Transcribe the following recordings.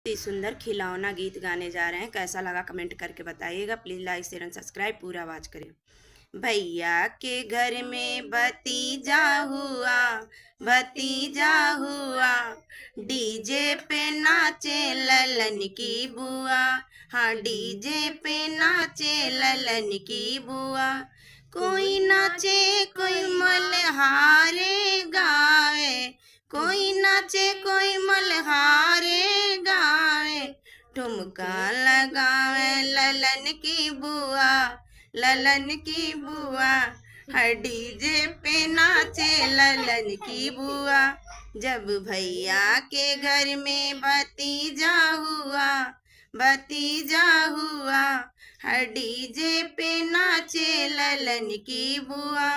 ही सुंदर खिलौना गीत गाने जा रहे हैं। कैसा लगा कमेंट करके बताइएगा। Please like share and subscribe पूरा आवाज करें। भैया के घर में भतीजा हुआ, भतीजा हुआ, डीजे पे नाचे ललन की बुआ। हाँ, डीजे पे नाचे ललन की बुआ। कोई नाचे कोई मल्हारे गावे, कोई नाचे कोई मल्हारे गावे, ठुमका लगावे ललन की बुआ, ललन की बुआ। हर डीजे पे नाचे ललन की बुआ। जब भैया के घर में भतीजा हुआ, भतीजा हुआ, हर डीजे पे नाचे ललन की बुआ।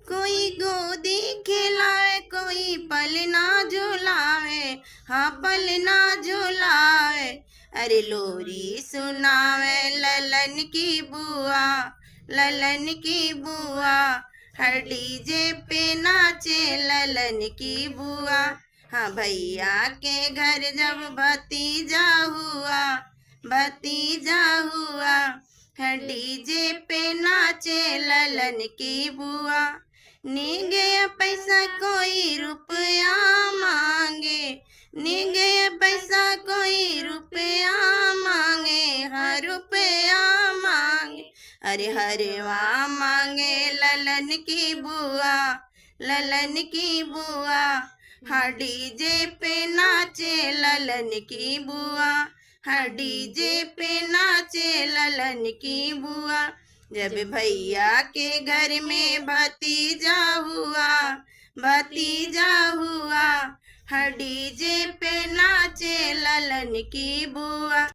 कोई गोदी खिलावे कोई पलना झुलावे, हाँ पलना झुलावे, अरे लोरी सुनावे ललन की बुआ, ललन की बुआ। हर डीजे पे नाचे ललन की बुआ। हाँ, भैया के घर जब भतीजा हुआ, भतीजा हुआ, हर डीजे पे नाचे ललन की बुआ। नी गया पैसा कोई रुपया मांगे, नी गया पैसा कोई रुपया मांगे, हर रुपया मांगे, अरे हरवा मांगे ललन की बुआ, ललन की बुआ। हाँ, डीजे पे नाचे ललन की बुआ, हाँ डीजे पे नाचे ललन की बुआ। जब भैया के घर में भतीजा हुआ, भतीजा हुआ, हर डीजे पे नाचे ललन की बुआ।